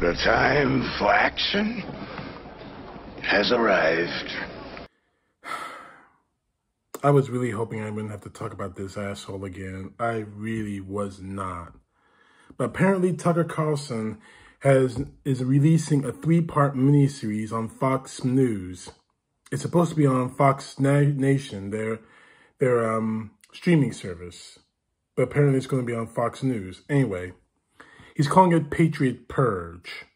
The time for action has arrived. I was really hoping I wouldn't have to talk about this asshole again. I really was not. But apparently Tucker Carlson is releasing a 3-part miniseries on Fox News. It's supposed to be on Fox Nation, their streaming service. But apparently it's going to be on Fox News. Anyway, he's calling it Patriot Purge.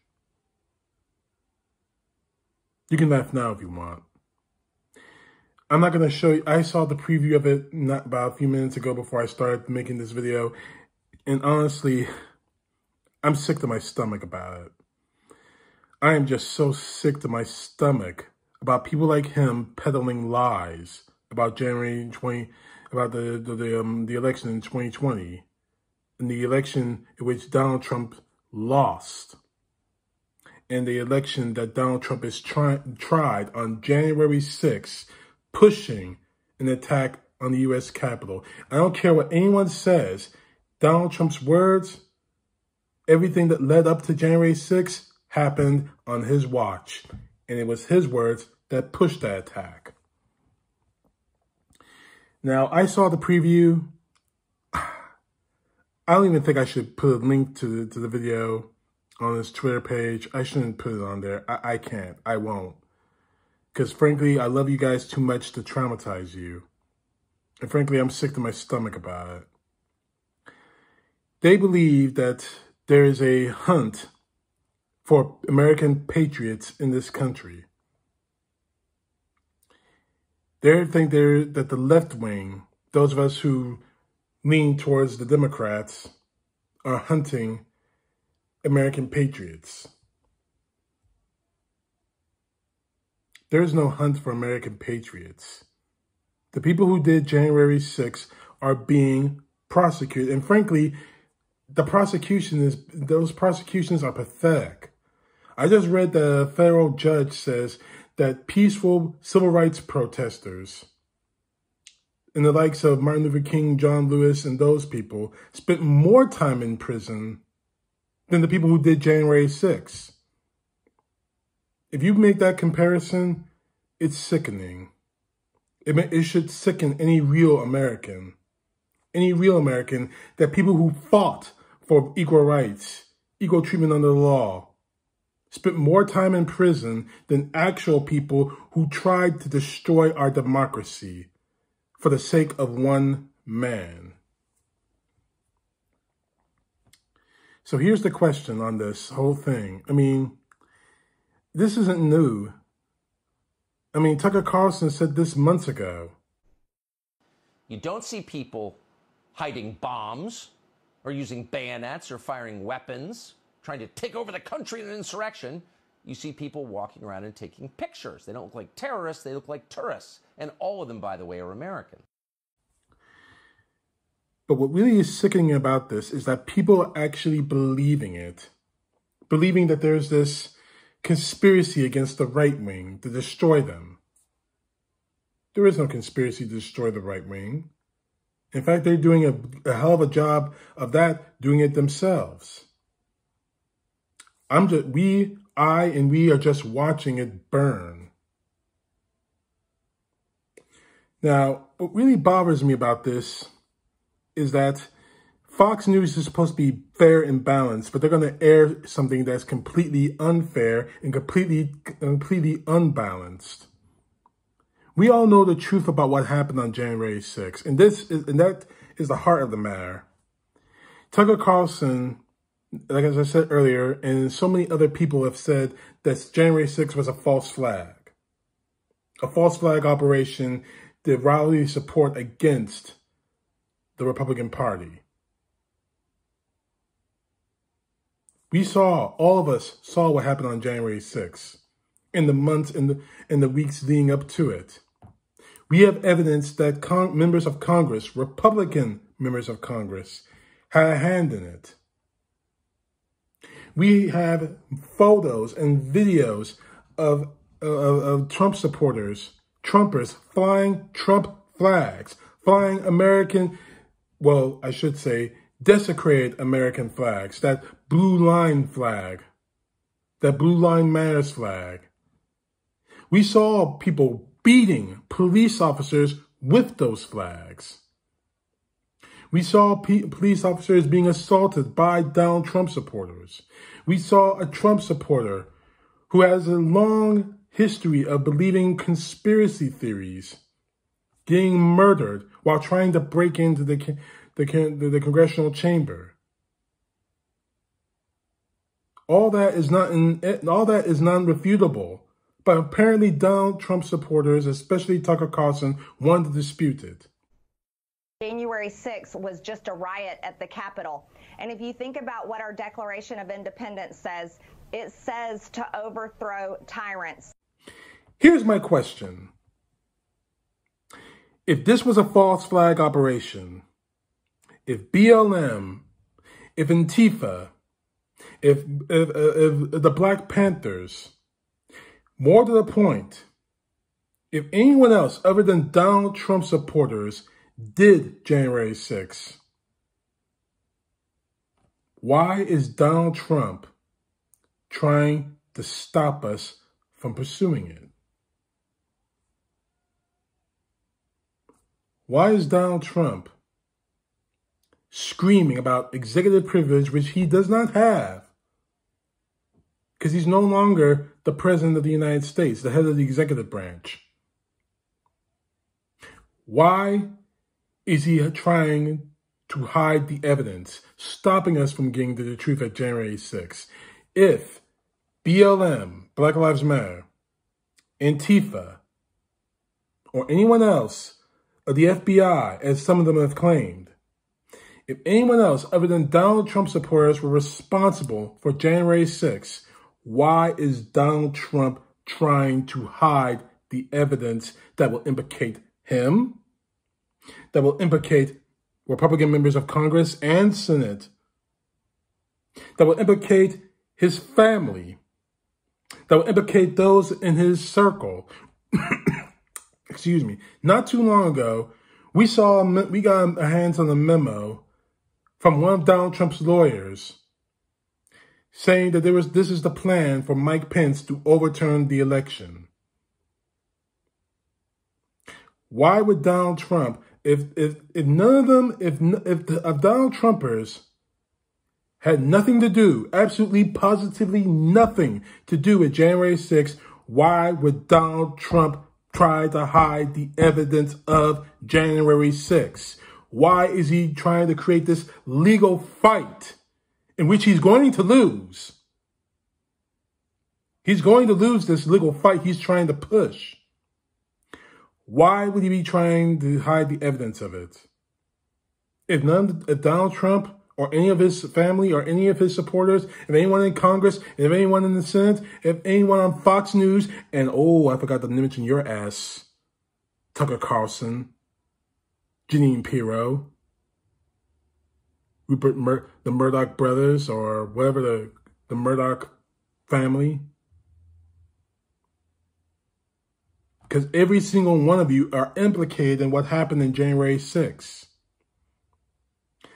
You can laugh now if you want. I'm not going to show you. I saw the preview of it not about a few minutes ago before I started making this video. And honestly, I'm sick to my stomach about it. I am just so sick to my stomach about people like him peddling lies about the election in 2020, and the election in which Donald Trump lost, and the election that Donald Trump has tried on January 6th, pushing an attack on the U.S. Capitol. I don't care what anyone says. Donald Trump's words, everything that led up to January 6th happened on his watch. And it was his words that pushed that attack. Now, I saw the preview. I don't even think I should put a link to the video on his Twitter page. I shouldn't put it on there. I can't. I won't. Because frankly, I love you guys too much to traumatize you. And frankly, I'm sick to my stomach about it. They believe that there is a hunt for American patriots in this country. They think that the left wing, those of us who lean towards the Democrats, are hunting American patriots. There is no hunt for American patriots. The people who did January 6th are being prosecuted. And frankly, those prosecutions are pathetic. I just read the federal judge says that peaceful civil rights protesters and the likes of Martin Luther King, John Lewis, and those people spent more time in prison than the people who did January 6th. If you make that comparison, it's sickening. It should sicken any real American. Any real American, that people who fought for equal rights, equal treatment under the law, spent more time in prison than actual people who tried to destroy our democracy for the sake of one man. So here's the question on this whole thing. I mean, this isn't new. I mean, Tucker Carlson said this months ago. You don't see people hiding bombs or using bayonets or firing weapons, trying to take over the country in an insurrection. You see people walking around and taking pictures. They don't look like terrorists, they look like tourists. And all of them, by the way, are American. But what really is sickening about this is that people are actually believing it. Believing that there's this conspiracy against the right wing to destroy them. There is no conspiracy to destroy the right wing. In fact, they're doing a hell of a job of that, doing it themselves. We are just watching it burn. Now, what really bothers me about this is that Fox News is supposed to be fair and balanced, but they're going to air something that's completely unfair and completely unbalanced. We all know the truth about what happened on January 6th, and that is the heart of the matter. Tucker Carlson, like as I said earlier, and so many other people have said that January 6th was a false flag operation to rally support against the Republican Party. All of us saw what happened on January 6th in the months and the weeks leading up to it. We have evidence that members of Congress, Republican members of Congress, had a hand in it. We have photos and videos of Trump supporters, Trumpers, flying Trump flags, flying American, well, I should say, desecrated American flags, that blue line flag that Blue Line Matters flag. We saw people beating police officers with those flags. We saw police officers being assaulted by Donald Trump supporters. We saw a Trump supporter who has a long history of believing conspiracy theories getting murdered while trying to break into the congressional chamber. All that is non-refutable, but apparently Donald Trump supporters, especially Tucker Carlson, wanted to dispute it. January 6th was just a riot at the Capitol. And if you think about what our Declaration of Independence says, it says to overthrow tyrants. Here's my question. If this was a false flag operation, if BLM, if Antifa, if the Black Panthers, more to the point, if anyone else other than Donald Trump supporters did January 6th, why is Donald Trump trying to stop us from pursuing it? Why is Donald Trump screaming about executive privilege, which he does not have? Because he's no longer the president of the United States, the head of the executive branch. Why is he trying to hide the evidence, stopping us from getting to the truth at January 6th? If BLM, Black Lives Matter, Antifa, or anyone else, or the FBI, as some of them have claimed, if anyone else other than Donald Trump supporters were responsible for January 6th, why is Donald Trump trying to hide the evidence that will implicate him, that will implicate Republican members of Congress and Senate, that will implicate his family, that will implicate those in his circle? Excuse me. Not too long ago, we got our hands on a memo from one of Donald Trump's lawyers saying that this is the plan for Mike Pence to overturn the election. Why would Donald Trump, if none of them, if Donald Trumpers had nothing to do, absolutely positively nothing to do with January 6th, why would Donald Trump try to hide the evidence of January 6th? Why is he trying to create this legal fight in which he's going to lose? He's going to lose this legal fight he's trying to push. Why would he be trying to hide the evidence of it? If Donald Trump or any of his family or any of his supporters, if anyone in Congress, if anyone in the Senate, if anyone on Fox News, and oh, I forgot to mention your ass, Tucker Carlson, Jeanine Pirro, the Murdoch brothers, or whatever the Murdoch family. Because every single one of you are implicated in what happened in January 6th.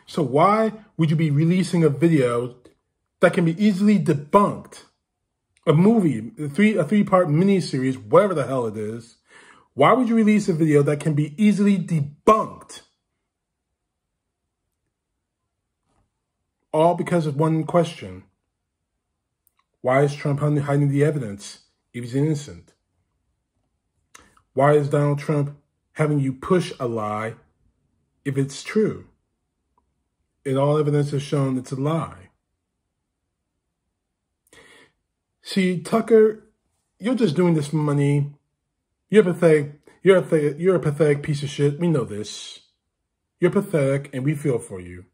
So why would you be releasing a video that can be easily debunked? A movie, a three-part miniseries, whatever the hell it is. Why would you release a video that can be easily debunked? All because of one question. Why is Trump hiding the evidence if he's innocent? Why is Donald Trump having you push a lie if it's true? And all evidence has shown it's a lie. See, Tucker, you're just doing this for money. You're pathetic. You're a pathetic piece of shit. We know this. You're pathetic, and we feel for you.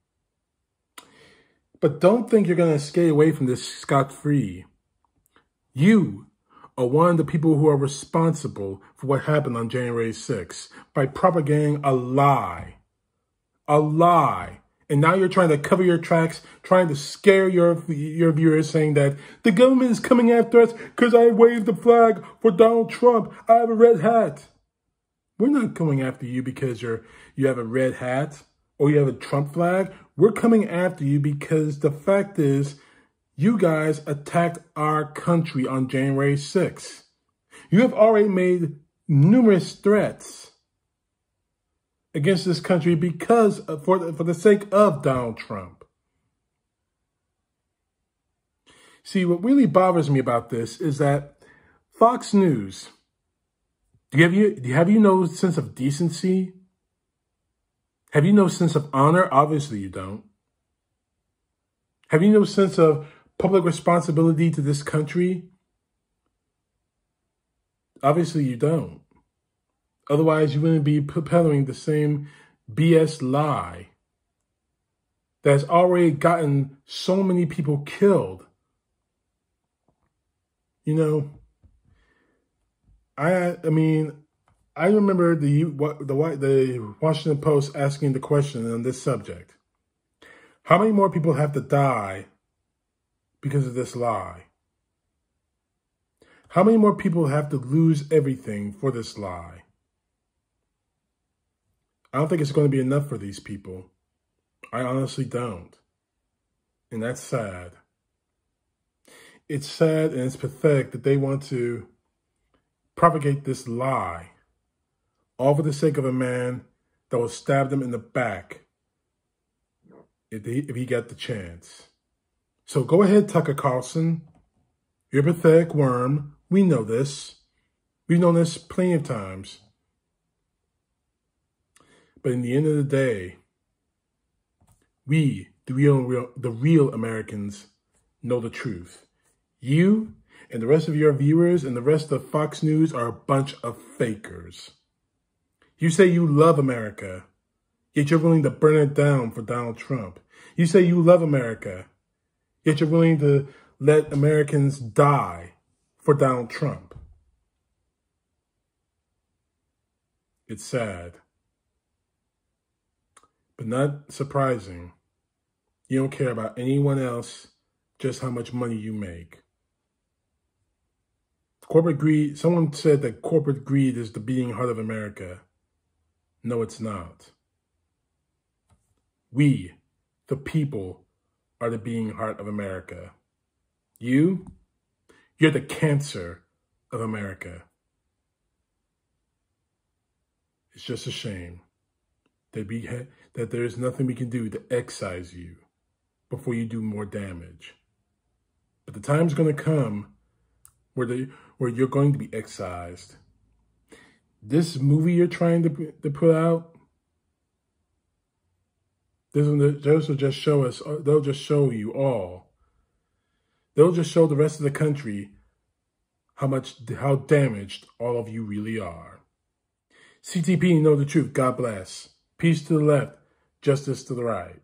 But don't think you're going to skate away from this scot-free. You are one of the people who are responsible for what happened on January 6th by propagating a lie. A lie. And now you're trying to cover your tracks, trying to scare your viewers, saying that the government is coming after us because I waved the flag for Donald Trump. I have a red hat. We're not coming after you because you have a red hat or you have a Trump flag. We're coming after you because the fact is You guys attacked our country on January 6th. You have already made numerous threats against this country because for the sake of Donald Trump. See, what really bothers me about this is that Fox News, have you no sense of decency? Have you no sense of honor? Obviously you don't. Have you no sense of public responsibility to this country? Obviously you don't. Otherwise you wouldn't be peddling the same BS lie that has already gotten so many people killed. You know, I remember the Washington Post asking the question on this subject. How many more people have to die because of this lie? How many more people have to lose everything for this lie? I don't think it's going to be enough for these people. I honestly don't. And that's sad. It's sad and it's pathetic that they want to propagate this lie, all for the sake of a man that will stab them in the back if he got the chance. So go ahead, Tucker Carlson. You're a pathetic worm. We know this. We've known this plenty of times. But in the end of the day, we, the real Americans, know the truth. You and the rest of your viewers and the rest of Fox News are a bunch of fakers. You say you love America, yet you're willing to burn it down for Donald Trump. You say you love America, yet you're willing to let Americans die for Donald Trump. It's sad, but not surprising. You don't care about anyone else, just how much money you make. Corporate greed, someone said that corporate greed is the beating heart of America. No, it's not. We, the people, are the beating heart of America. You're the cancer of America. It's just a shame that there is nothing we can do to excise you before you do more damage. But the time's going to come where you're going to be excised. This movie you're trying to put out, those will just show us. They'll just show you all. They'll just show the rest of the country how damaged all of you really are. CTP, know the truth. God bless. Peace to the left, justice to the right.